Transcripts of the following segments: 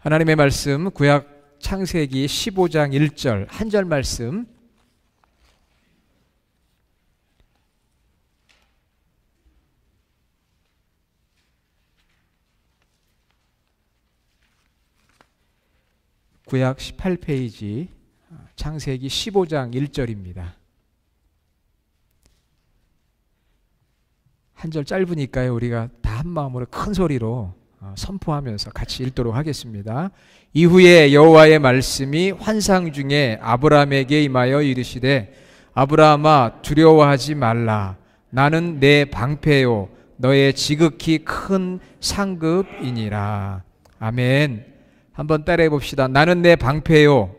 하나님의 말씀 구약 창세기 15장 1절 한 절 말씀 구약 18페이지 창세기 15장 1절입니다. 한 절 짧으니까요. 우리가 다 한 마음으로 큰 소리로 선포하면서 같이 읽도록 하겠습니다. 이후에 여호와의 말씀이 환상 중에 아브라함에게 임하여 이르시되 아브라함아 두려워하지 말라. 나는 내 방패요 너의 지극히 큰 상급이니라. 아멘. 한번 따라해 봅시다. 나는 내 방패요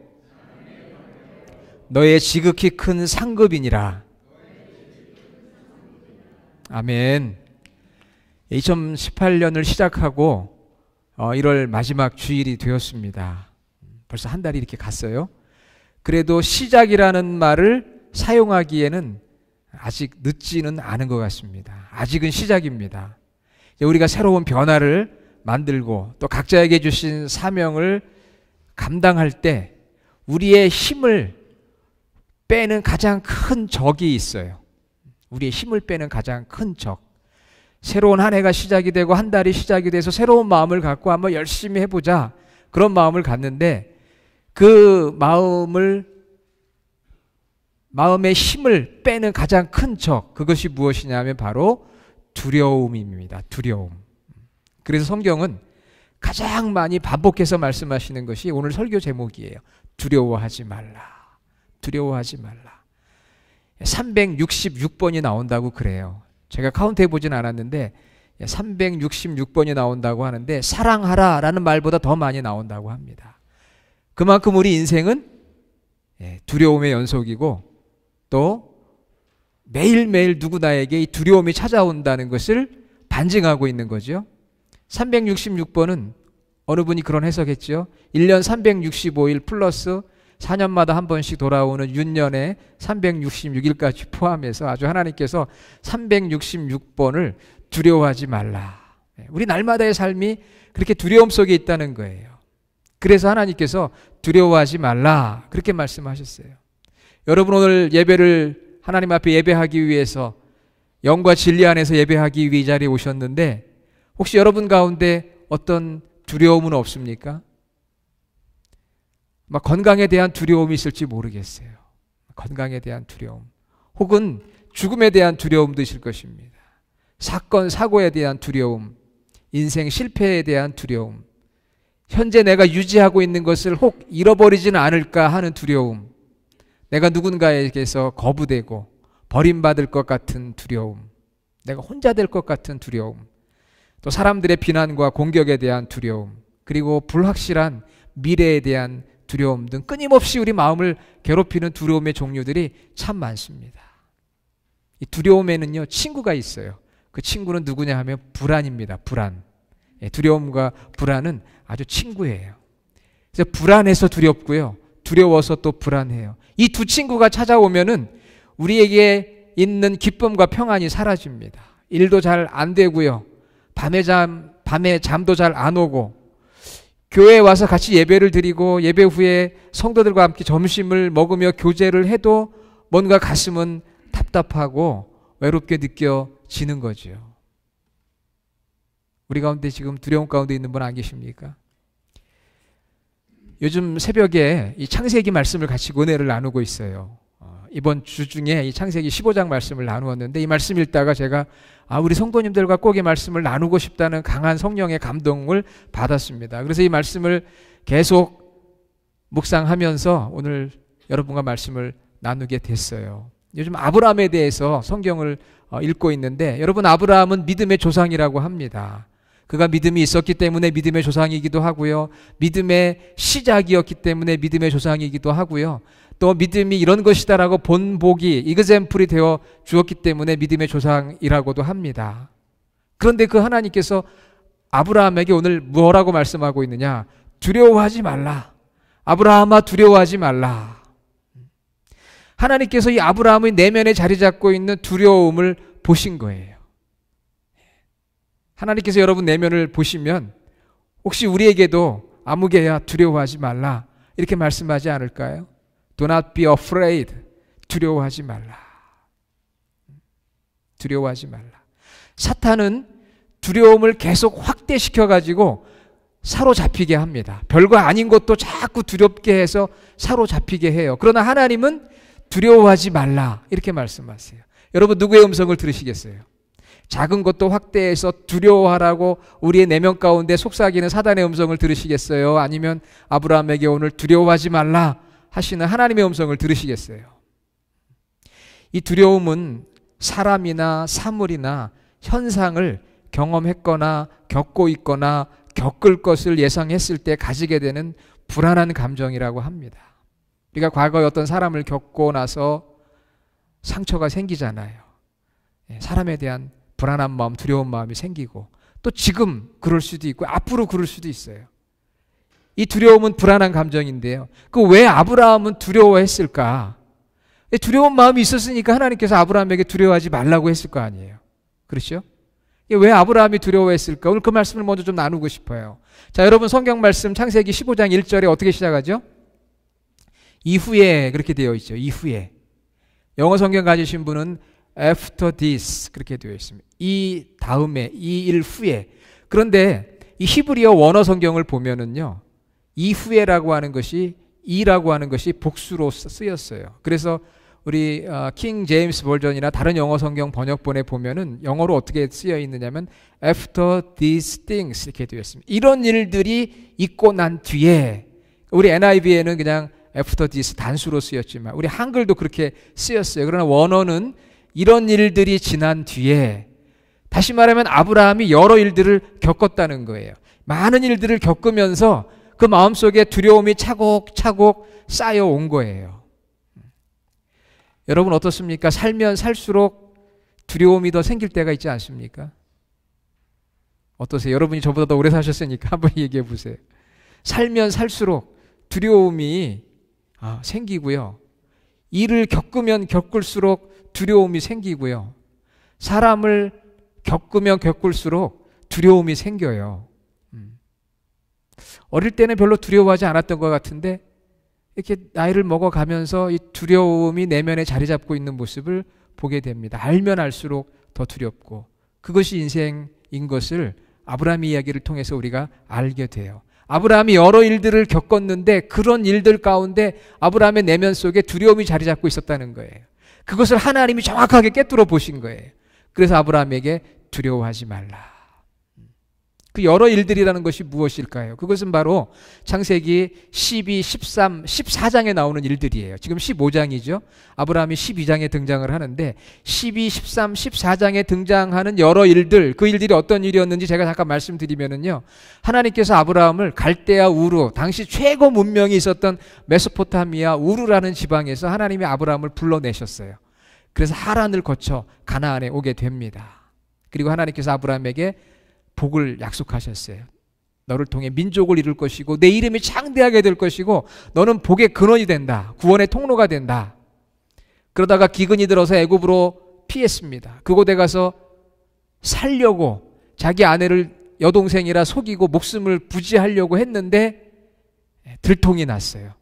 너의 지극히 큰 상급이니라. 아멘. 2018년을 시작하고 1월 마지막 주일이 되었습니다. 벌써 한 달이 이렇게 갔어요. 그래도 시작이라는 말을 사용하기에는 아직 늦지는 않은 것 같습니다. 아직은 시작입니다. 우리가 새로운 변화를 만들고 또 각자에게 주신 사명을 감당할 때 우리의 힘을 빼는 가장 큰 적이 있어요. 우리의 힘을 빼는 가장 큰 적. 새로운 한 해가 시작이 되고 한 달이 시작이 돼서 새로운 마음을 갖고 한번 열심히 해보자 그런 마음을 갖는데 그 마음의 힘을 빼는 가장 큰 적, 그것이 무엇이냐면 바로 두려움입니다. 두려움. 그래서 성경은 가장 많이 반복해서 말씀하시는 것이 오늘 설교 제목이에요. 두려워하지 말라. 두려워하지 말라. 366번이 나온다고 그래요. 제가 카운트해 보진 않았는데 366번이 나온다고 하는데 사랑하라 라는 말보다 더 많이 나온다고 합니다. 그만큼 우리 인생은 두려움의 연속이고 또 매일매일 누구나에게 이 두려움이 찾아온다는 것을 반증하고 있는 거죠. 366번은 어느 분이 그런 해석했죠. 1년 365일 플러스 4년마다 한 번씩 돌아오는 윤년에 366일까지 포함해서 아주 하나님께서 366번을 두려워하지 말라. 우리 날마다의 삶이 그렇게 두려움 속에 있다는 거예요. 그래서 하나님께서 두려워하지 말라 그렇게 말씀하셨어요. 여러분 오늘 예배를 하나님 앞에 예배하기 위해서 영과 진리 안에서 예배하기 위해 이 자리에 오셨는데 혹시 여러분 가운데 어떤 두려움은 없습니까? 막 건강에 대한 두려움이 있을지 모르겠어요. 건강에 대한 두려움 혹은 죽음에 대한 두려움도 있을 것입니다. 사건, 사고에 대한 두려움, 인생 실패에 대한 두려움, 현재 내가 유지하고 있는 것을 혹 잃어버리지는 않을까 하는 두려움, 내가 누군가에게서 거부되고 버림받을 것 같은 두려움, 내가 혼자 될 것 같은 두려움, 또 사람들의 비난과 공격에 대한 두려움, 그리고 불확실한 미래에 대한 두려움 등 끊임없이 우리 마음을 괴롭히는 두려움의 종류들이 참 많습니다. 이 두려움에는요 친구가 있어요. 그 친구는 누구냐 하면 불안입니다. 불안. 두려움과 불안은 아주 친구예요. 그래서 불안해서 두렵고요, 두려워서 또 불안해요. 이 두 친구가 찾아오면은 우리에게 있는 기쁨과 평안이 사라집니다. 일도 잘 안 되고요, 밤에 잠도 잘 안 오고, 교회에 와서 같이 예배를 드리고 예배 후에 성도들과 함께 점심을 먹으며 교제를 해도 뭔가 가슴은 답답하고 외롭게 느껴지는 거죠. 우리 가운데 지금 두려움 가운데 있는 분 안 계십니까? 요즘 새벽에 이 창세기 말씀을 같이 은혜를 나누고 있어요. 이번 주 중에 이 창세기 15장 말씀을 나누었는데 이 말씀 읽다가 제가 우리 성도님들과 꼭 이 말씀을 나누고 싶다는 강한 성령의 감동을 받았습니다. 그래서 이 말씀을 계속 묵상하면서 오늘 여러분과 말씀을 나누게 됐어요. 요즘 아브라함에 대해서 성경을 읽고 있는데 여러분, 아브라함은 믿음의 조상이라고 합니다. 그가 믿음이 있었기 때문에 믿음의 조상이기도 하고요, 믿음의 시작이었기 때문에 믿음의 조상이기도 하고요, 또 믿음이 이런 것이다라고 본보기, 이그젬플이 되어 주었기 때문에 믿음의 조상이라고도 합니다. 그런데 그 하나님께서 아브라함에게 오늘 뭐라고 말씀하고 있느냐? 두려워하지 말라. 아브라함아 두려워하지 말라. 하나님께서 이 아브라함의 내면에 자리 잡고 있는 두려움을 보신 거예요. 하나님께서 여러분 내면을 보시면 혹시 우리에게도 아무개야 두려워하지 말라 이렇게 말씀하지 않을까요? Do not be afraid. 두려워하지 말라. 두려워하지 말라. 사탄은 두려움을 계속 확대시켜가지고 사로잡히게 합니다. 별거 아닌 것도 자꾸 두렵게 해서 사로잡히게 해요. 그러나 하나님은 두려워하지 말라 이렇게 말씀하세요. 여러분 누구의 음성을 들으시겠어요? 작은 것도 확대해서 두려워하라고 우리의 내면 가운데 속삭이는 사단의 음성을 들으시겠어요? 아니면 아브라함에게 오늘 두려워하지 말라 하시는 하나님의 음성을 들으시겠어요? 이 두려움은 사람이나 사물이나 현상을 경험했거나 겪고 있거나 겪을 것을 예상했을 때 가지게 되는 불안한 감정이라고 합니다. 우리가 과거에 어떤 사람을 겪고 나서 상처가 생기잖아요. 사람에 대한 불안한 마음, 두려운 마음이 생기고 또 지금 그럴 수도 있고 앞으로 그럴 수도 있어요. 이 두려움은 불안한 감정인데요. 그 왜 아브라함은 두려워했을까? 두려운 마음이 있었으니까 하나님께서 아브라함에게 두려워하지 말라고 했을 거 아니에요. 그렇죠? 왜 아브라함이 두려워했을까? 오늘 그 말씀을 먼저 좀 나누고 싶어요. 자, 여러분 성경 말씀 창세기 15장 1절에 어떻게 시작하죠? 이후에 그렇게 되어 있죠. 이후에. 영어 성경 가지신 분은 after this 그렇게 되어 있습니다. 이 다음에, 이 일 후에. 그런데 이 히브리어 원어 성경을 보면은요, 이후에라고 하는 것이 이라고 하는 것이 복수로 쓰였어요. 그래서 우리 킹 제임스 버전이나 다른 영어 성경 번역본에 보면은 영어로 어떻게 쓰여 있느냐면 after these things 이렇게 되어 있습니다. 이런 일들이 있고 난 뒤에. 우리 NIV에는 그냥 after this 단수로 쓰였지만 우리 한글도 그렇게 쓰였어요. 그러나 원어는 이런 일들이 지난 뒤에, 다시 말하면 아브라함이 여러 일들을 겪었다는 거예요. 많은 일들을 겪으면서 그 마음속에 두려움이 차곡차곡 쌓여온 거예요. 여러분 어떻습니까? 살면 살수록 두려움이 더 생길 때가 있지 않습니까? 어떠세요? 여러분이 저보다 더 오래 사셨으니까 한번 얘기해 보세요. 살면 살수록 두려움이 생기고요. 일을 겪으면 겪을수록 두려움이 생기고요. 사람을 겪으면 겪을수록 두려움이 생겨요. 어릴 때는 별로 두려워하지 않았던 것 같은데 이렇게 나이를 먹어가면서 이 두려움이 내면에 자리 잡고 있는 모습을 보게 됩니다. 알면 알수록 더 두렵고, 그것이 인생인 것을 아브라함 이야기를 통해서 우리가 알게 돼요. 아브라함이 여러 일들을 겪었는데 그런 일들 가운데 아브라함의 내면 속에 두려움이 자리 잡고 있었다는 거예요. 그것을 하나님이 정확하게 꿰뚫어 보신 거예요. 그래서 아브라함에게 두려워하지 말라. 그 여러 일들이라는 것이 무엇일까요? 그것은 바로 창세기 12, 13, 14장에 나오는 일들이에요. 지금 15장이죠. 아브라함이 12장에 등장을 하는데 12, 13, 14장에 등장하는 여러 일들, 그 일들이 어떤 일이었는지 제가 잠깐 말씀드리면은요, 하나님께서 아브라함을 갈대아 우르, 당시 최고 문명이 있었던 메소포타미아 우르라는 지방에서 하나님이 아브라함을 불러내셨어요. 그래서 하란을 거쳐 가나안에 오게 됩니다. 그리고 하나님께서 아브라함에게 복을 약속하셨어요. 너를 통해 민족을 이룰 것이고 내 이름이 창대하게 될 것이고 너는 복의 근원이 된다. 구원의 통로가 된다. 그러다가 기근이 들어서 애굽으로 피했습니다. 그곳에 가서 살려고 자기 아내를 여동생이라 속이고 목숨을 부지하려고 했는데 들통이 났어요.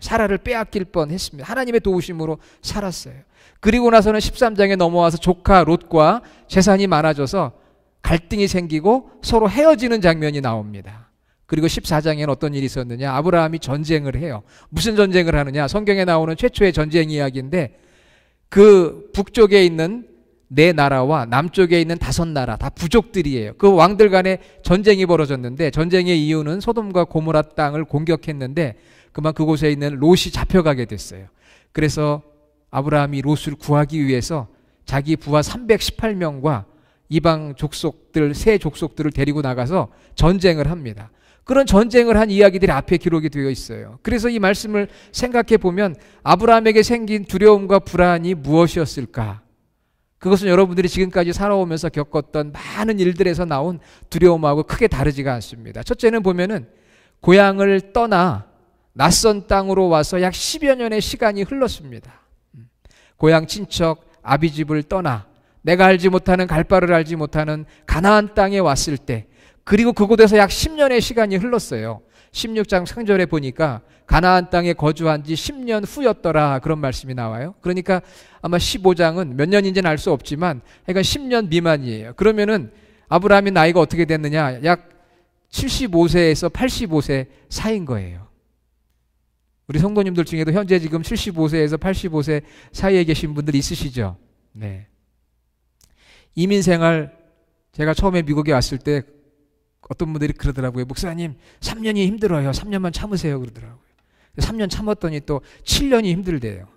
사라를 빼앗길 뻔했습니다. 하나님의 도우심으로 살았어요. 그리고 나서는 13장에 넘어와서 조카 롯과 재산이 많아져서 갈등이 생기고 서로 헤어지는 장면이 나옵니다. 그리고 14장에는 어떤 일이 있었느냐? 아브라함이 전쟁을 해요. 무슨 전쟁을 하느냐? 성경에 나오는 최초의 전쟁 이야기인데, 그 북쪽에 있는 4나라와 남쪽에 있는 5나라 다 부족들이에요. 그 왕들 간에 전쟁이 벌어졌는데, 전쟁의 이유는 소돔과 고모라 땅을 공격했는데 그만 그곳에 있는 롯이 잡혀가게 됐어요. 그래서 아브라함이 롯을 구하기 위해서 자기 부하 318명과 이방 족속들, 세 족속들을 데리고 나가서 전쟁을 합니다. 그런 전쟁을 한 이야기들이 앞에 기록이 되어 있어요. 그래서 이 말씀을 생각해 보면 아브라함에게 생긴 두려움과 불안이 무엇이었을까? 그것은 여러분들이 지금까지 살아오면서 겪었던 많은 일들에서 나온 두려움하고 크게 다르지가 않습니다. 첫째는 보면은 고향을 떠나 낯선 땅으로 와서 약 10여 년의 시간이 흘렀습니다. 고향 친척 아비집을 떠나 내가 알지 못하는, 갈 바를 알지 못하는 가나안 땅에 왔을 때 그리고 그곳에서 약 10년의 시간이 흘렀어요. 16장 상절에 보니까 가나안 땅에 거주한 지 10년 후였더라 그런 말씀이 나와요. 그러니까 아마 15장은 몇 년인지는 알 수 없지만 그러니까 10년 미만이에요. 그러면은 아브라함의 나이가 어떻게 됐느냐? 약 75세에서 85세 사이인 거예요. 우리 성도님들 중에도 현재 지금 75세에서 85세 사이에 계신 분들 있으시죠? 네. 이민생활 제가 처음에 미국에 왔을 때 어떤 분들이 그러더라고요. 목사님 3년이 힘들어요. 3년만 참으세요 그러더라고요. 3년 참았더니 또 7년이 힘들대요.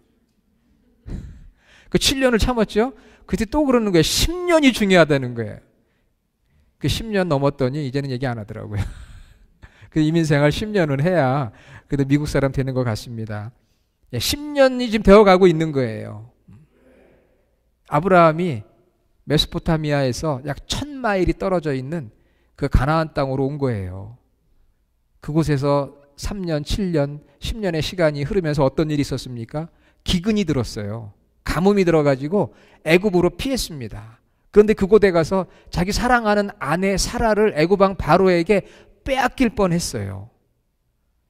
그 7년을 참았죠. 그때 또 그러는 거예요. 10년이 중요하다는 거예요. 그 10년 넘었더니 이제는 얘기 안 하더라고요. 그 이민생활 10년은 해야 그래도 미국 사람 되는 것 같습니다. 10년이 지금 되어가고 있는 거예요. 아브라함이 메소포타미아에서 약 1000마일이 떨어져 있는 그 가나안 땅으로 온 거예요. 그곳에서 3년, 7년, 10년의 시간이 흐르면서 어떤 일이 있었습니까? 기근이 들었어요. 가뭄이 들어가지고 애굽으로 피했습니다. 그런데 그곳에 가서 자기 사랑하는 아내 사라를 애굽 왕 바로에게 빼앗길 뻔했어요.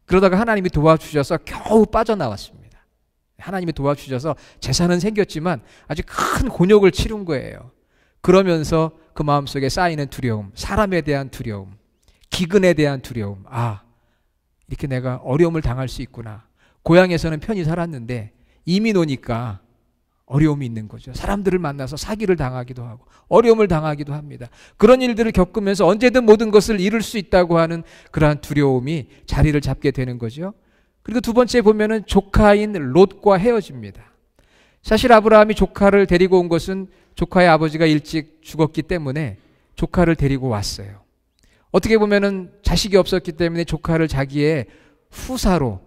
그러다가 하나님이 도와주셔서 겨우 빠져나왔습니다. 하나님이 도와주셔서 재산은 생겼지만 아주 큰 곤욕을 치른 거예요. 그러면서 그 마음속에 쌓이는 두려움, 사람에 대한 두려움, 기근에 대한 두려움. 아, 이렇게 내가 어려움을 당할 수 있구나. 고향에서는 편히 살았는데 이민 오니까 어려움이 있는 거죠. 사람들을 만나서 사기를 당하기도 하고 어려움을 당하기도 합니다. 그런 일들을 겪으면서 언제든 모든 것을 잃을 수 있다고 하는 그러한 두려움이 자리를 잡게 되는 거죠. 그리고 두 번째 보면은 조카인 롯과 헤어집니다. 사실 아브라함이 조카를 데리고 온 것은 조카의 아버지가 일찍 죽었기 때문에 조카를 데리고 왔어요. 어떻게 보면은 자식이 없었기 때문에 조카를 자기의 후사로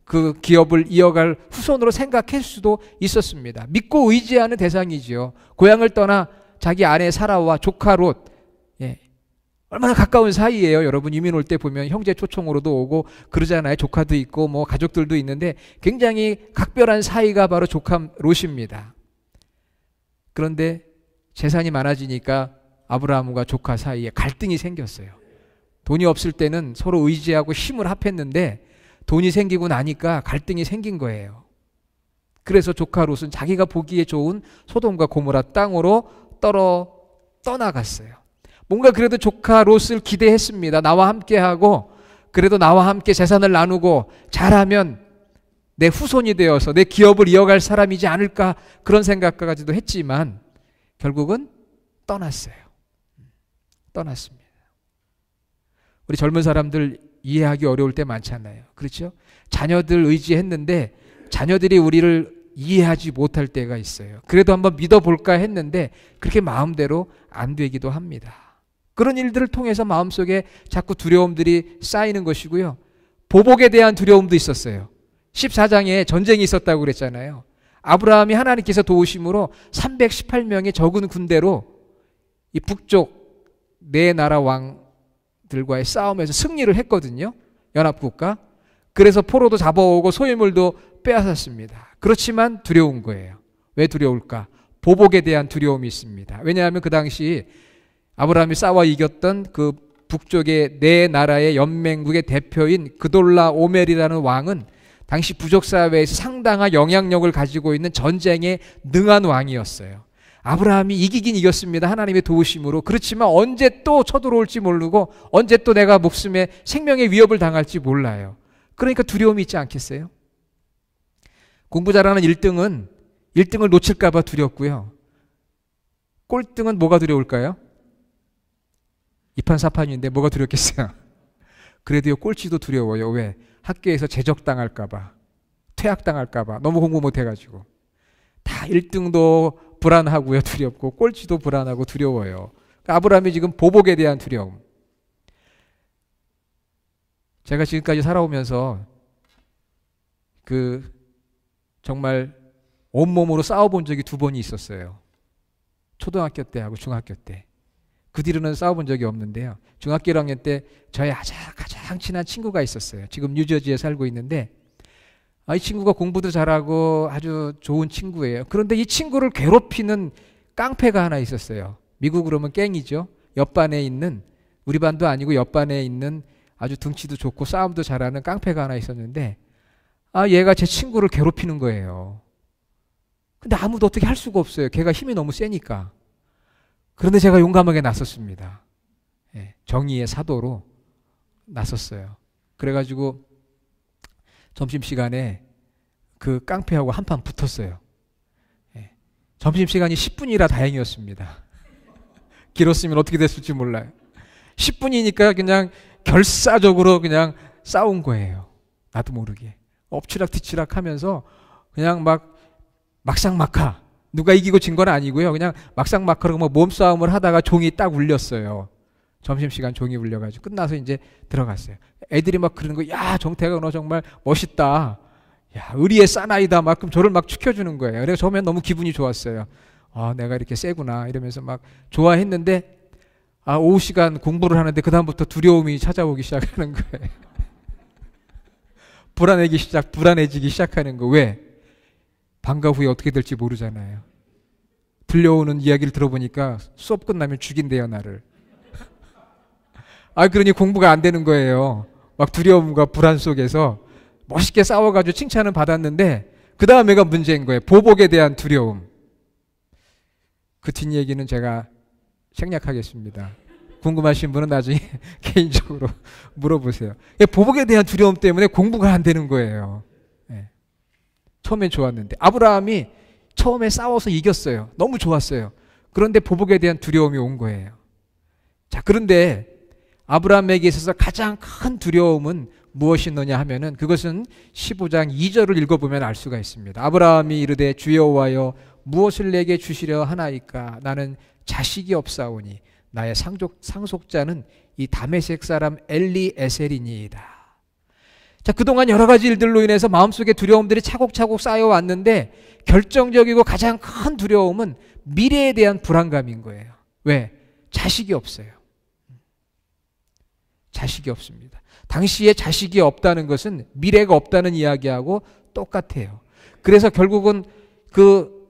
그 기업을 이어갈 후손으로 생각할 수도 있었습니다. 믿고 의지하는 대상이지요. 고향을 떠나 자기 아내 사라와 조카 롯, 얼마나 가까운 사이예요. 여러분 이민 올 때 보면 형제 초청으로도 오고 그러잖아요. 조카도 있고 뭐 가족들도 있는데 굉장히 각별한 사이가 바로 조카 롯입니다. 그런데 재산이 많아지니까 아브라함과 조카 사이에 갈등이 생겼어요. 돈이 없을 때는 서로 의지하고 힘을 합했는데 돈이 생기고 나니까 갈등이 생긴 거예요. 그래서 조카 롯은 자기가 보기에 좋은 소돔과 고모라 땅으로 떠나갔어요. 뭔가 그래도 조카 롯을 기대했습니다. 나와 함께하고 그래도 나와 함께 재산을 나누고 잘하면 내 후손이 되어서 내 기업을 이어갈 사람이지 않을까 그런 생각까지도 했지만 결국은 떠났어요. 떠났습니다. 우리 젊은 사람들 이해하기 어려울 때 많잖아요. 그렇죠? 자녀들 의지했는데 자녀들이 우리를 이해하지 못할 때가 있어요. 그래도 한번 믿어볼까 했는데 그렇게 마음대로 안 되기도 합니다. 그런 일들을 통해서 마음속에 자꾸 두려움들이 쌓이는 것이고요. 보복에 대한 두려움도 있었어요. 14장에 전쟁이 있었다고 그랬잖아요. 아브라함이 하나님께서 도우심으로 318명의 적은 군대로 이 북쪽 네 나라 왕들과의 싸움에서 승리를 했거든요. 연합국가. 그래서 포로도 잡아오고 소유물도 빼앗았습니다. 그렇지만 두려운 거예요. 왜 두려울까? 보복에 대한 두려움이 있습니다. 왜냐하면 그 당시 아브라함이 싸워 이겼던 그 북쪽의 네 나라의 연맹국의 대표인 그돌라 오멜이라는 왕은 당시 부족사회에서 상당한 영향력을 가지고 있는 전쟁에 능한 왕이었어요. 아브라함이 이기긴 이겼습니다. 하나님의 도우심으로. 그렇지만 언제 또 쳐들어올지 모르고 언제 또 내가 목숨에 생명의 위협을 당할지 몰라요. 그러니까 두려움이 있지 않겠어요? 공부 잘하는 1등을 놓칠까 봐 두렵고요. 꼴등은 뭐가 두려울까요? 이판사판인데 뭐가 두렵겠어요? 그래도요 꼴찌도 두려워요. 왜? 학교에서 제적당할까 봐, 퇴학당할까 봐, 너무 공부 못해가지고. 다 1등도 불안하고요, 두렵고 꼴찌도 불안하고 두려워요. 그러니까 아브라함이 지금 보복에 대한 두려움. 제가 지금까지 살아오면서 정말 온몸으로 싸워본 적이 2번이 있었어요. 초등학교 때하고 중학교 때. 그 뒤로는 싸워본 적이 없는데요. 중학교 1학년 때 저의 가장 친한 친구가 있었어요. 지금 뉴저지에 살고 있는데 이 친구가 공부도 잘하고 아주 좋은 친구예요. 그런데 이 친구를 괴롭히는 깡패가 하나 있었어요. 미국으로 하면 갱이죠. 옆반에 있는 우리 반도 아니고 옆 반에 있는 아주 등치도 좋고 싸움도 잘하는 깡패가 하나 있었는데 얘가 제 친구를 괴롭히는 거예요. 근데 아무도 어떻게 할 수가 없어요. 걔가 힘이 너무 세니까. 그런데 제가 용감하게 나섰습니다. 정의의 사도로 나섰어요. 그래가지고 점심시간에 그 깡패하고 한판 붙었어요. 점심시간이 10분이라 다행이었습니다. 길었으면 어떻게 됐을지 몰라요. 10분이니까 그냥 결사적으로 그냥 싸운 거예요. 나도 모르게. 엎치락뒤치락 하면서 그냥 막상막하. 누가 이기고 진 건 아니고요. 그냥 막상막하로 몸싸움을 하다가 종이 딱 울렸어요. 점심시간 종이 울려가지고 끝나서 이제 들어갔어요. 애들이 막 그러는 거, 야, 정태가 너 정말 멋있다. 야, 의리의 사나이다. 막 저를 막 축혀주는 거예요. 그래서 처음엔 너무 기분이 좋았어요. 내가 이렇게 세구나. 이러면서 막 좋아했는데, 오후 시간 공부를 하는데 그다음부터 두려움이 찾아오기 시작하는 거예요. 불안해지기 시작하는 거. 왜? 방과 후에 어떻게 될지 모르잖아요. 들려오는 이야기를 들어보니까 수업 끝나면 죽인대요, 나를. 그러니 공부가 안 되는 거예요. 막 두려움과 불안 속에서 멋있게 싸워가지고 칭찬은 받았는데 그 다음에가 문제인 거예요. 보복에 대한 두려움. 그 뒷얘기는 제가 생략하겠습니다. 궁금하신 분은 나중에 개인적으로 물어보세요. 보복에 대한 두려움 때문에 공부가 안 되는 거예요. 처음엔 좋았는데 아브라함이 처음에 싸워서 이겼어요. 너무 좋았어요. 그런데 보복에 대한 두려움이 온 거예요. 자, 그런데 아브라함에게 있어서 가장 큰 두려움은 무엇이느냐 하면은 그것은 15장 2절을 읽어보면 알 수가 있습니다. 아브라함이 이르되 주여 여호와여 무엇을 내게 주시려 하나이까 나는 자식이 없사오니 나의 상속자는 이 다메섹 사람 엘리에셀이니이다. 자, 그동안 여러 가지 일들로 인해서 마음속에 두려움들이 차곡차곡 쌓여왔는데 결정적이고 가장 큰 두려움은 미래에 대한 불안감인 거예요. 왜? 자식이 없어요. 자식이 없습니다. 당시에 자식이 없다는 것은 미래가 없다는 이야기하고 똑같아요. 그래서 결국은 그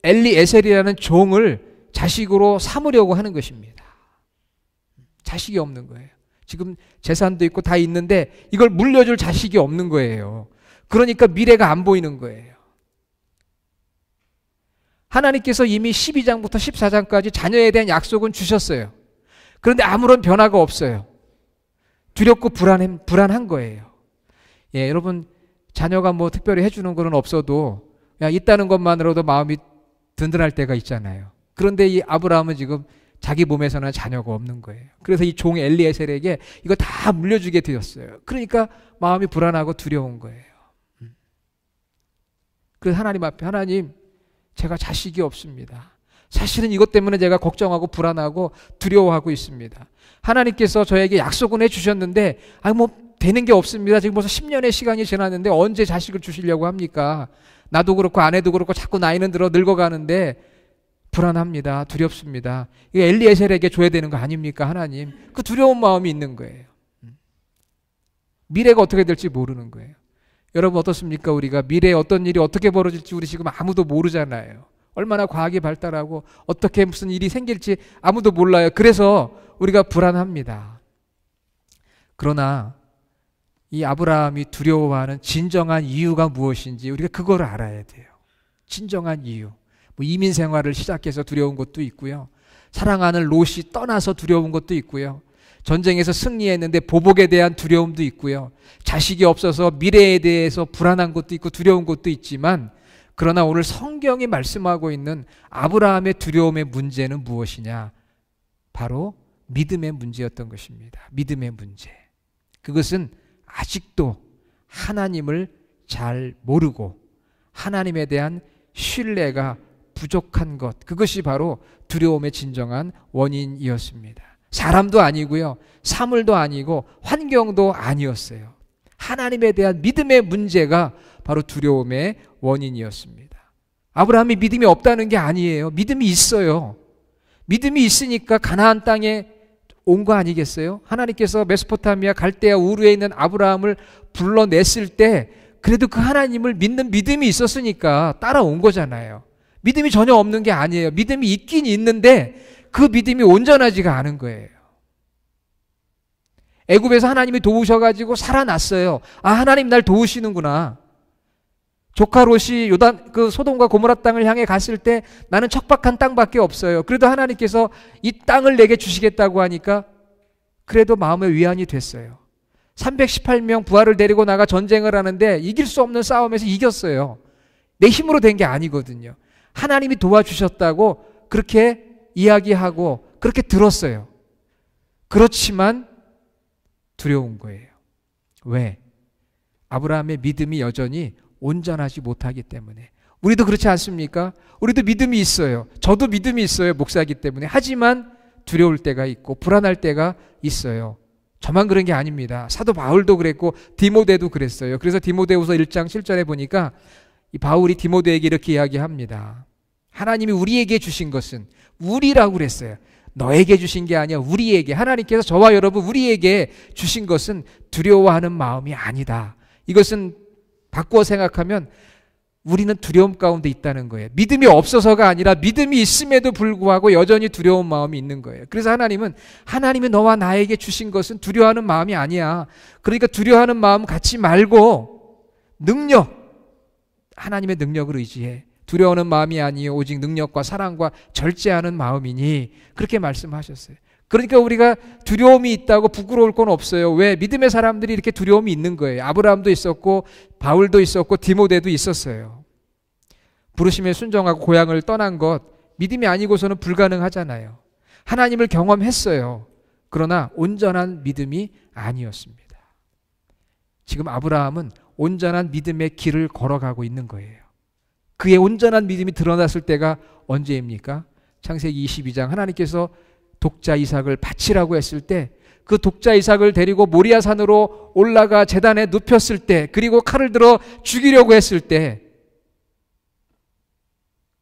엘리에셀이라는 종을 자식으로 삼으려고 하는 것입니다. 자식이 없는 거예요. 지금 재산도 있고 다 있는데 이걸 물려줄 자식이 없는 거예요. 그러니까 미래가 안 보이는 거예요. 하나님께서 이미 12장부터 14장까지 자녀에 대한 약속은 주셨어요. 그런데 아무런 변화가 없어요. 두렵고 불안한 거예요. 여러분 자녀가 뭐 특별히 해주는 거는 없어도 그냥 있다는 것만으로도 마음이 든든할 때가 있잖아요. 그런데 이 아브라함은 지금 자기 몸에서는 자녀가 없는 거예요. 그래서 이 종 엘리에셀에게 이거 다 물려주게 되었어요. 그러니까 마음이 불안하고 두려운 거예요. 그래서 하나님 앞에 하나님 제가 자식이 없습니다. 사실은 이것 때문에 제가 걱정하고 불안하고 두려워하고 있습니다. 하나님께서 저에게 약속은 해주셨는데 되는 게 없습니다. 지금 벌써 10년의 시간이 지났는데 언제 자식을 주시려고 합니까? 나도 그렇고 아내도 그렇고 자꾸 나이는 들어 늙어가는데 불안합니다. 두렵습니다. 이거 엘리에셀에게 줘야 되는 거 아닙니까? 하나님. 그 두려운 마음이 있는 거예요. 미래가 어떻게 될지 모르는 거예요. 여러분 어떻습니까? 우리가 미래에 어떤 일이 어떻게 벌어질지 우리 지금 아무도 모르잖아요. 얼마나 과학이 발달하고 어떻게 무슨 일이 생길지 아무도 몰라요. 그래서 우리가 불안합니다. 그러나 이 아브라함이 두려워하는 진정한 이유가 무엇인지 우리가 그걸 알아야 돼요. 진정한 이유. 이민 생활을 시작해서 두려운 것도 있고요. 사랑하는 롯이 떠나서 두려운 것도 있고요. 전쟁에서 승리했는데 보복에 대한 두려움도 있고요. 자식이 없어서 미래에 대해서 불안한 것도 있고 두려운 것도 있지만 그러나 오늘 성경이 말씀하고 있는 아브라함의 두려움의 문제는 무엇이냐? 바로 믿음의 문제였던 것입니다. 믿음의 문제. 그것은 아직도 하나님을 잘 모르고 하나님에 대한 신뢰가 부족한 것, 그것이 바로 두려움의 진정한 원인이었습니다. 사람도 아니고요, 사물도 아니고 환경도 아니었어요. 하나님에 대한 믿음의 문제가 바로 두려움의 원인이었습니다. 아브라함이 믿음이 없다는 게 아니에요. 믿음이 있어요. 믿음이 있으니까 가나안 땅에 온 거 아니겠어요? 하나님께서 메소포타미아 갈대아 우르에 있는 아브라함을 불러냈을 때 그래도 그 하나님을 믿는 믿음이 있었으니까 따라온 거잖아요. 믿음이 전혀 없는 게 아니에요. 믿음이 있긴 있는데 그 믿음이 온전하지가 않은 거예요. 애굽에서 하나님이 도우셔가지고 살아났어요. 아, 하나님 날 도우시는구나. 조카 롯이 요단 그 소돔과 고모라 땅을 향해 갔을 때 나는 척박한 땅밖에 없어요. 그래도 하나님께서 이 땅을 내게 주시겠다고 하니까 그래도 마음의 위안이 됐어요. 318명 부하를 데리고 나가 전쟁을 하는데 이길 수 없는 싸움에서 이겼어요. 내 힘으로 된 게 아니거든요. 하나님이 도와주셨다고 그렇게 이야기하고 그렇게 들었어요. 그렇지만 두려운 거예요. 왜? 아브라함의 믿음이 여전히 온전하지 못하기 때문에. 우리도 그렇지 않습니까? 우리도 믿음이 있어요. 저도 믿음이 있어요. 목사이기 때문에. 하지만 두려울 때가 있고 불안할 때가 있어요. 저만 그런 게 아닙니다. 사도 바울도 그랬고 디모데도 그랬어요. 그래서 디모데후서 1장 7절에 보니까 이 바울이 디모데에게 이렇게 이야기합니다. 하나님이 우리에게 주신 것은, 우리라고 그랬어요. 너에게 주신 게 아니야. 우리에게. 하나님께서 저와 여러분 우리에게 주신 것은 두려워하는 마음이 아니다. 이것은 바꾸어 생각하면 우리는 두려움 가운데 있다는 거예요. 믿음이 없어서가 아니라 믿음이 있음에도 불구하고 여전히 두려운 마음이 있는 거예요. 그래서 하나님이 너와 나에게 주신 것은 두려워하는 마음이 아니야. 그러니까 두려워하는 마음 갖지 말고 하나님의 능력을 의지해. 두려워하는 마음이 아니요 오직 능력과 사랑과 절제하는 마음이니, 그렇게 말씀하셨어요. 그러니까 우리가 두려움이 있다고 부끄러울 건 없어요. 왜? 믿음의 사람들이 이렇게 두려움이 있는 거예요. 아브라함도 있었고 바울도 있었고 디모데도 있었어요. 부르심에 순종하고 고향을 떠난 것, 믿음이 아니고서는 불가능하잖아요. 하나님을 경험했어요. 그러나 온전한 믿음이 아니었습니다. 지금 아브라함은 온전한 믿음의 길을 걸어가고 있는 거예요. 그의 온전한 믿음이 드러났을 때가 언제입니까? 창세기 22장 하나님께서 독자 이삭을 바치라고 했을 때, 그 독자 이삭을 데리고 모리아 산으로 올라가 제단에 눕혔을 때, 그리고 칼을 들어 죽이려고 했을 때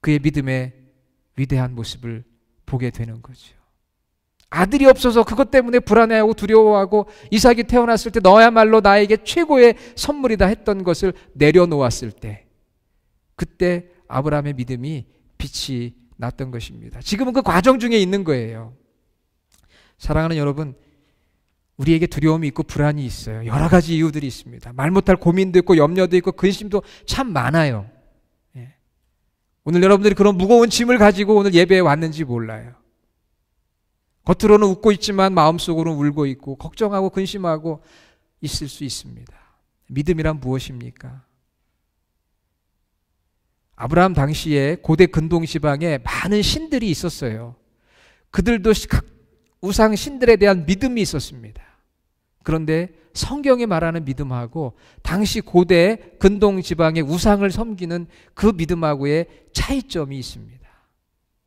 그의 믿음의 위대한 모습을 보게 되는 거죠. 아들이 없어서 그것 때문에 불안해하고 두려워하고 이삭이 태어났을 때 너야말로 나에게 최고의 선물이다 했던 것을 내려놓았을 때, 그때 아브라함의 믿음이 빛이 났던 것입니다. 지금은 그 과정 중에 있는 거예요. 사랑하는 여러분, 우리에게 두려움이 있고 불안이 있어요. 여러 가지 이유들이 있습니다. 말 못할 고민도 있고 염려도 있고 근심도 참 많아요. 오늘 여러분들이 그런 무거운 짐을 가지고 오늘 예배에 왔는지 몰라요. 겉으로는 웃고 있지만 마음속으로는 울고 있고 걱정하고 근심하고 있을 수 있습니다. 믿음이란 무엇입니까? 아브라함 당시에 고대 근동 지방에 많은 신들이 있었어요. 그들도 각 우상 신들에 대한 믿음이 있었습니다. 그런데 성경이 말하는 믿음하고 당시 고대 근동 지방의 우상을 섬기는 그 믿음하고의 차이점이 있습니다.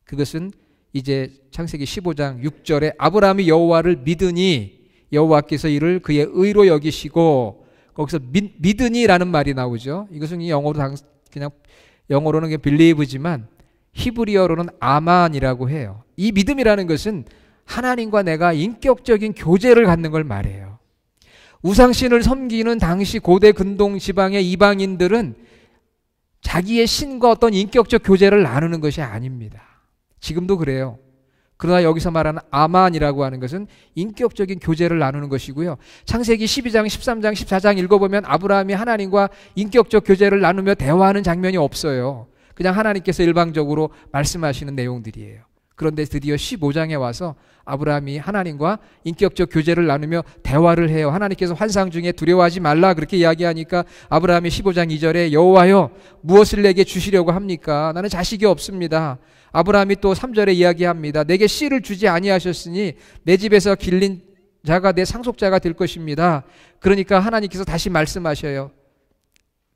그것은 이제 창세기 15장 6절에 아브라함이 여호와를 믿으니 여호와께서 이를 그의 의로 여기시고, 거기서 믿으니라는 말이 나오죠. 이것은 영어로는 believe지만 히브리어로는 아만이라고 해요. 이 믿음이라는 것은 하나님과 내가 인격적인 교제를 갖는 걸 말해요. 우상신을 섬기는 당시 고대 근동 지방의 이방인들은 자기의 신과 어떤 인격적 교제를 나누는 것이 아닙니다. 지금도 그래요. 그러나 여기서 말하는 아만이라고 하는 것은 인격적인 교제를 나누는 것이고요. 창세기 12장, 13장, 14장 읽어보면 아브라함이 하나님과 인격적 교제를 나누며 대화하는 장면이 없어요. 그냥 하나님께서 일방적으로 말씀하시는 내용들이에요. 그런데 드디어 15장에 와서 아브라함이 하나님과 인격적 교제를 나누며 대화를 해요. 하나님께서 환상 중에 두려워하지 말라 그렇게 이야기하니까 아브라함이 15장 2절에 여호와여 무엇을 내게 주시려고 합니까? 나는 자식이 없습니다. 아브라함이 또 3절에 이야기합니다. 내게 씨를 주지 아니하셨으니 내 집에서 길린 자가 내 상속자가 될 것입니다. 그러니까 하나님께서 다시 말씀하셔요.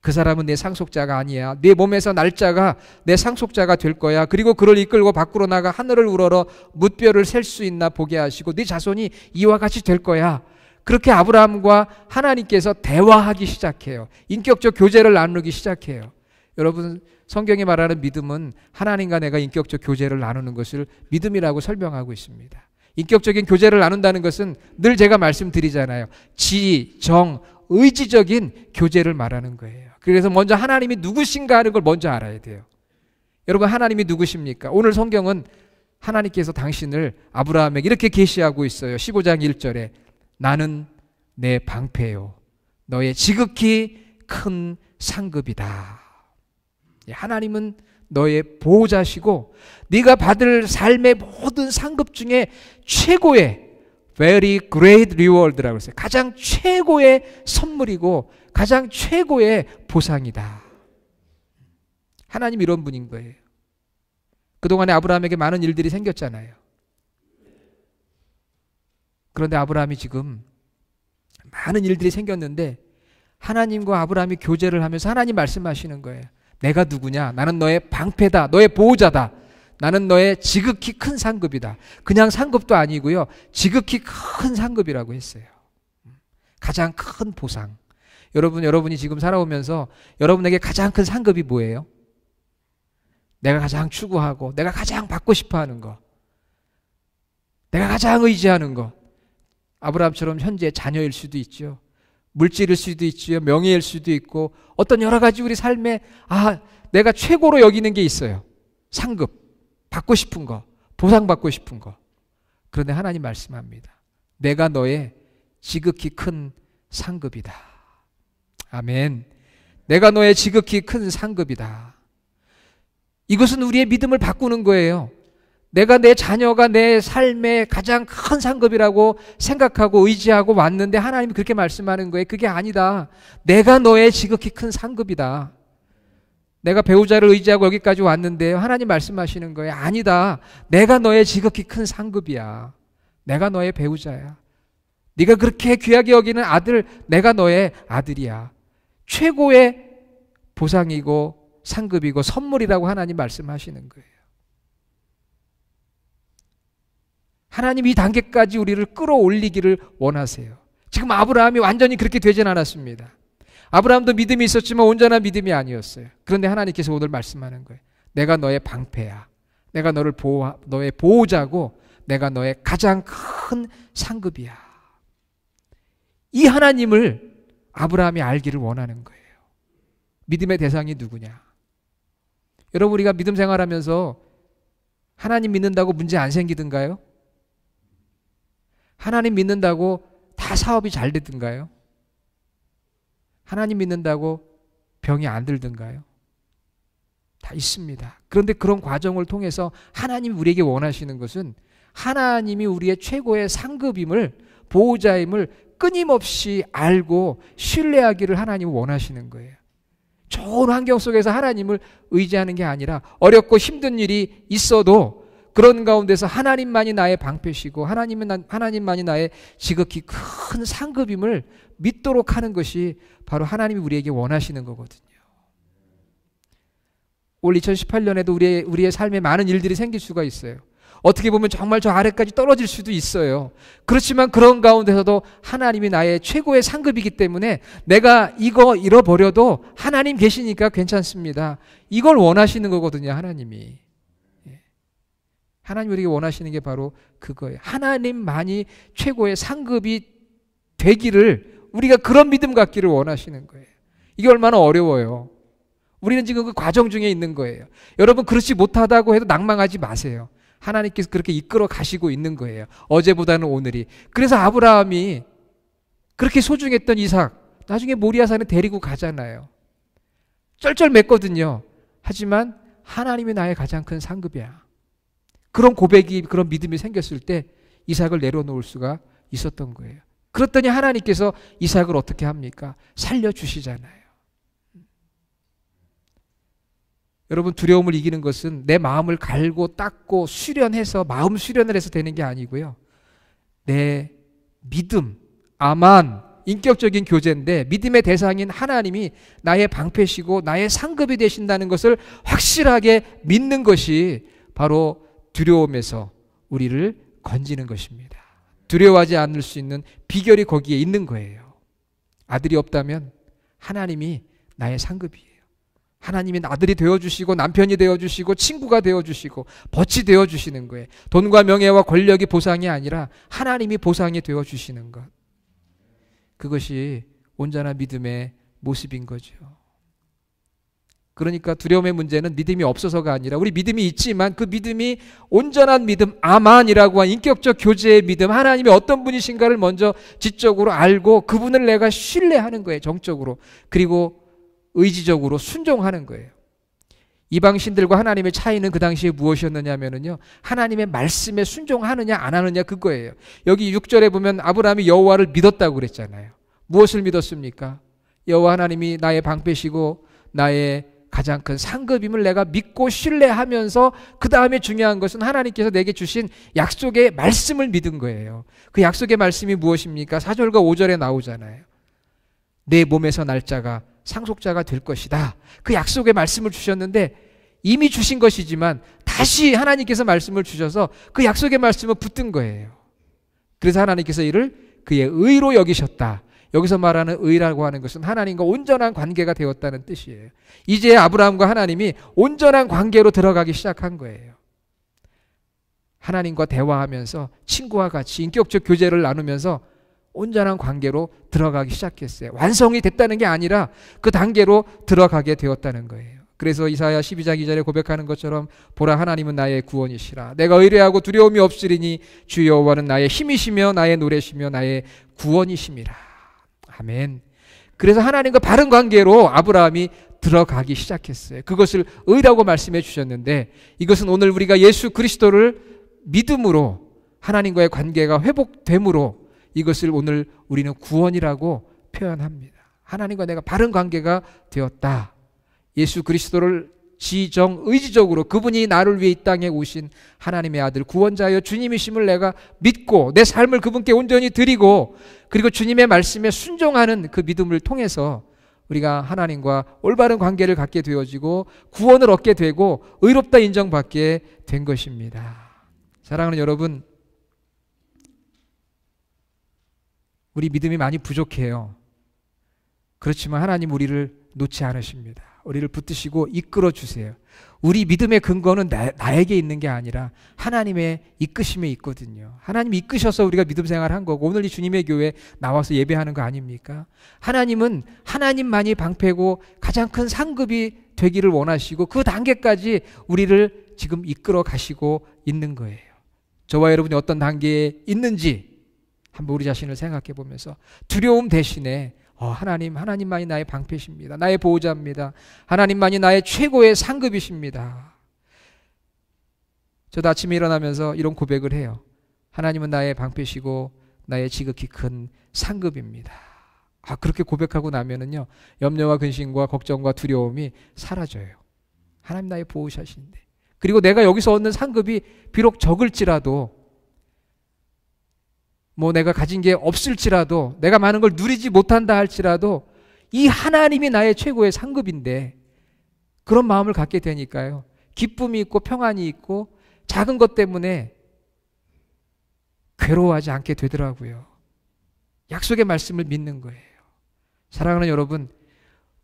그 사람은 내 상속자가 아니야. 네 몸에서 날짜가 내 상속자가 될 거야. 그리고 그를 이끌고 밖으로 나가 하늘을 우러러 뭇별을 셀 수 있나 보게 하시고 네 자손이 이와 같이 될 거야. 그렇게 아브라함과 하나님께서 대화하기 시작해요. 인격적 교제를 나누기 시작해요. 여러분, 성경이 말하는 믿음은 하나님과 내가 인격적 교제를 나누는 것을 믿음이라고 설명하고 있습니다. 인격적인 교제를 나눈다는 것은 늘 제가 말씀드리잖아요. 지, 정, 의지적인 교제를 말하는 거예요. 그래서 먼저 하나님이 누구신가 하는 걸 먼저 알아야 돼요. 여러분, 하나님이 누구십니까? 오늘 성경은 하나님께서 당신을 아브라함에게 이렇게 계시하고 있어요. 15장 1절에 나는 내 방패요 너의 지극히 큰 상급이다. 하나님은 너의 보호자시고 네가 받을 삶의 모든 상급 중에 최고의 very great reward라고 했어요. 가장 최고의 선물이고 가장 최고의 보상이다. 하나님 이런 분인 거예요. 그동안에 아브라함에게 많은 일들이 생겼잖아요. 그런데 아브라함이 지금 많은 일들이 생겼는데 하나님과 아브라함이 교제를 하면서 하나님 말씀하시는 거예요. 내가 누구냐? 나는 너의 방패다. 너의 보호자다. 나는 너의 지극히 큰 상급이다. 그냥 상급도 아니고요. 지극히 큰 상급이라고 했어요. 가장 큰 보상. 여러분이 지금 살아오면서 여러분에게 가장 큰 상급이 뭐예요? 내가 가장 추구하고 내가 가장 받고 싶어 하는 거. 내가 가장 의지하는 거. 아브라함처럼 현재 자녀일 수도 있죠. 물질일 수도 있죠. 명예일 수도 있고 어떤 여러 가지 우리 삶에 내가 최고로 여기는 게 있어요. 상급. 받고 싶은 거. 보상받고 싶은 거. 그런데 하나님 말씀합니다. 내가 너의 지극히 큰 상급이다. 아멘. 내가 너의 지극히 큰 상급이다. 이것은 우리의 믿음을 바꾸는 거예요. 내가 내 자녀가 내 삶의 가장 큰 상급이라고 생각하고 의지하고 왔는데 하나님이 그렇게 말씀하는 거예요. 그게 아니다. 내가 너의 지극히 큰 상급이다. 내가 배우자를 의지하고 여기까지 왔는데 하나님 말씀하시는 거예요. 아니다. 내가 너의 지극히 큰 상급이야. 내가 너의 배우자야. 네가 그렇게 귀하게 여기는 아들, 내가 너의 아들이야. 최고의 보상이고 상급이고 선물이라고 하나님 말씀하시는 거예요. 하나님 이 단계까지 우리를 끌어올리기를 원하세요. 지금 아브라함이 완전히 그렇게 되진 않았습니다. 아브라함도 믿음이 있었지만 온전한 믿음이 아니었어요. 그런데 하나님께서 오늘 말씀하는 거예요. 내가 너의 방패야. 내가 너의 보호자고 내가 너의 가장 큰 상급이야. 이 하나님을 아브라함이 알기를 원하는 거예요. 믿음의 대상이 누구냐? 여러분 우리가 믿음 생활하면서 하나님 믿는다고 문제 안 생기든가요? 하나님 믿는다고 다 사업이 잘 되든가요? 하나님 믿는다고 병이 안 들든가요? 다 있습니다. 그런데 그런 과정을 통해서 하나님이 우리에게 원하시는 것은 하나님이 우리의 최고의 상급임을 보호자임을 끊임없이 알고 신뢰하기를 하나님이 원하시는 거예요. 좋은 환경 속에서 하나님을 의지하는 게 아니라 어렵고 힘든 일이 있어도 그런 가운데서 하나님만이 나의 방패시고 하나님만이 나의 지극히 큰 상급임을 믿도록 하는 것이 바로 하나님이 우리에게 원하시는 거거든요. 올 2018년에도 우리의 삶에 많은 일들이 생길 수가 있어요. 어떻게 보면 정말 저 아래까지 떨어질 수도 있어요. 그렇지만 그런 가운데서도 하나님이 나의 최고의 상급이기 때문에 내가 이거 잃어버려도 하나님 계시니까 괜찮습니다. 이걸 원하시는 거거든요, 하나님이. 하나님 우리에게 원하시는 게 바로 그거예요. 하나님만이 최고의 상급이 되기를 우리가 그런 믿음 갖기를 원하시는 거예요. 이게 얼마나 어려워요. 우리는 지금 그 과정 중에 있는 거예요. 여러분 그렇지 못하다고 해도 낭망하지 마세요. 하나님께서 그렇게 이끌어 가시고 있는 거예요. 어제보다는 오늘이. 그래서 아브라함이 그렇게 소중했던 이삭 나중에 모리아산에 데리고 가잖아요. 쩔쩔맸거든요. 하지만 하나님이 나의 가장 큰 상급이야. 그런 고백이 그런 믿음이 생겼을 때 이삭을 내려놓을 수가 있었던 거예요. 그랬더니 하나님께서 이삭을 어떻게 합니까? 살려주시잖아요. 여러분 두려움을 이기는 것은 내 마음을 갈고 닦고 수련해서 마음 수련을 해서 되는 게 아니고요. 내 믿음, 아만, 인격적인 교제인데 믿음의 대상인 하나님이 나의 방패시고 나의 상급이 되신다는 것을 확실하게 믿는 것이 바로 두려움에서 우리를 건지는 것입니다. 두려워하지 않을 수 있는 비결이 거기에 있는 거예요. 아들이 없다면 하나님이 나의 상급이에요. 하나님이 아들이 되어주시고 남편이 되어주시고 친구가 되어주시고 벗이 되어주시는 거예요. 돈과 명예와 권력이 보상이 아니라 하나님이 보상이 되어주시는 것. 그것이 온전한 믿음의 모습인 거죠. 그러니까 두려움의 문제는 믿음이 없어서가 아니라 우리 믿음이 있지만 그 믿음이 온전한 믿음, 아만이라고 한 인격적 교제의 믿음, 하나님이 어떤 분이신가를 먼저 지적으로 알고 그분을 내가 신뢰하는 거예요. 정적으로. 그리고 의지적으로 순종하는 거예요. 이방신들과 하나님의 차이는 그 당시에 무엇이었느냐면요, 하나님의 말씀에 순종하느냐 안 하느냐 그거예요. 여기 6절에 보면 아브라함이 여호와를 믿었다고 그랬잖아요. 무엇을 믿었습니까? 여호와 하나님이 나의 방패시고 나의 가장 큰 상급임을 내가 믿고 신뢰하면서 그 다음에 중요한 것은 하나님께서 내게 주신 약속의 말씀을 믿은 거예요. 그 약속의 말씀이 무엇입니까? 4절과 5절에 나오잖아요. 내 몸에서 날짜가 상속자가 될 것이다. 그 약속의 말씀을 주셨는데 이미 주신 것이지만 다시 하나님께서 말씀을 주셔서 그 약속의 말씀을 붙든 거예요. 그래서 하나님께서 이를 그의 의로 여기셨다. 여기서 말하는 의라고 하는 것은 하나님과 온전한 관계가 되었다는 뜻이에요. 이제 아브라함과 하나님이 온전한 관계로 들어가기 시작한 거예요. 하나님과 대화하면서 친구와 같이 인격적 교제를 나누면서 온전한 관계로 들어가기 시작했어요. 완성이 됐다는 게 아니라 그 단계로 들어가게 되었다는 거예요. 그래서 이사야 12장 2절에 고백하는 것처럼 보라 하나님은 나의 구원이시라. 내가 의뢰하고 두려움이 없으리니 주 여호와는 나의 힘이시며 나의 노래시며 나의 구원이심이라. 아멘. 그래서 하나님과 바른 관계로 아브라함이 들어가기 시작했어요. 그것을 의라고 말씀해 주셨는데 이것은 오늘 우리가 예수 그리스도를 믿음으로 하나님과의 관계가 회복됨으로 이것을 오늘 우리는 구원이라고 표현합니다. 하나님과 내가 바른 관계가 되었다. 예수 그리스도를 지정 의지적으로 그분이 나를 위해 이 땅에 오신 하나님의 아들 구원자여 주님이심을 내가 믿고 내 삶을 그분께 온전히 드리고 그리고 주님의 말씀에 순종하는 그 믿음을 통해서 우리가 하나님과 올바른 관계를 갖게 되어지고 구원을 얻게 되고 의롭다 인정받게 된 것입니다. 사랑하는 여러분, 우리 믿음이 많이 부족해요. 그렇지만 하나님 우리를 놓지 않으십니다. 우리를 붙드시고 이끌어 주세요. 우리 믿음의 근거는 나에게 있는 게 아니라 하나님의 이끄심에 있거든요. 하나님이 이끄셔서 우리가 믿음 생활한 거고 오늘 이 주님의 교회 나와서 예배하는 거 아닙니까? 하나님은 하나님만이 방패고 가장 큰 상급이 되기를 원하시고 그 단계까지 우리를 지금 이끌어 가시고 있는 거예요. 저와 여러분이 어떤 단계에 있는지 한번 우리 자신을 생각해 보면서 두려움 대신에 하나님만이 나의 방패십니다. 나의 보호자입니다. 하나님만이 나의 최고의 상급이십니다. 저도 아침에 일어나면서 이런 고백을 해요. 하나님은 나의 방패시고 나의 지극히 큰 상급입니다. 그렇게 고백하고 나면은요, 염려와 근심과 걱정과 두려움이 사라져요. 하나님 나의 보호자신데. 그리고 내가 여기서 얻는 상급이 비록 적을지라도 내가 가진 게 없을지라도 내가 많은 걸 누리지 못한다 할지라도 이 하나님이 나의 최고의 상급인데 그런 마음을 갖게 되니까요. 기쁨이 있고 평안이 있고 작은 것 때문에 괴로워하지 않게 되더라고요. 약속의 말씀을 믿는 거예요. 사랑하는 여러분,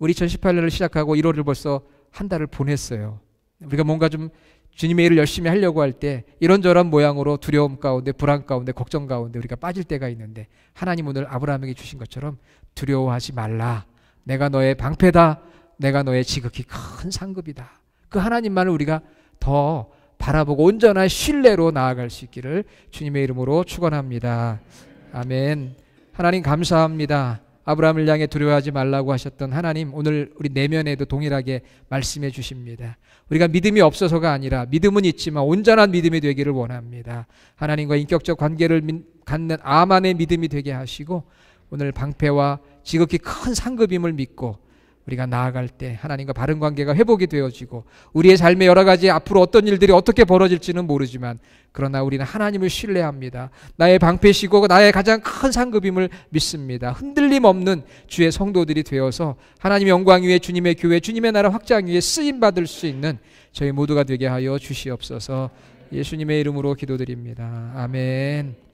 우리 2018년을 시작하고 1월을 벌써 한 달을 보냈어요. 우리가 뭔가 좀 주님의 일을 열심히 하려고 할 때 이런저런 모양으로 두려움 가운데 불안 가운데 걱정 가운데 우리가 빠질 때가 있는데 하나님 오늘 아브라함에게 주신 것처럼 두려워하지 말라. 내가 너의 방패다. 내가 너의 지극히 큰 상급이다. 그 하나님만을 우리가 더 바라보고 온전한 신뢰로 나아갈 수 있기를 주님의 이름으로 축원합니다. 아멘. 하나님 감사합니다. 아브라함을 향해 두려워하지 말라고 하셨던 하나님, 오늘 우리 내면에도 동일하게 말씀해 주십니다. 우리가 믿음이 없어서가 아니라 믿음은 있지만 온전한 믿음이 되기를 원합니다. 하나님과 인격적 관계를 갖는 아만의 믿음이 되게 하시고 오늘 방패와 지극히 큰 상급임을 믿고 우리가 나아갈 때 하나님과 바른 관계가 회복이 되어지고 우리의 삶에 여러 가지 앞으로 어떤 일들이 어떻게 벌어질지는 모르지만 그러나 우리는 하나님을 신뢰합니다. 나의 방패시고 나의 가장 큰 상급임을 믿습니다. 흔들림 없는 주의 성도들이 되어서 하나님의 영광 위에 주님의 교회, 주님의 나라 확장 위에 쓰임받을 수 있는 저희 모두가 되게 하여 주시옵소서. 예수님의 이름으로 기도드립니다. 아멘.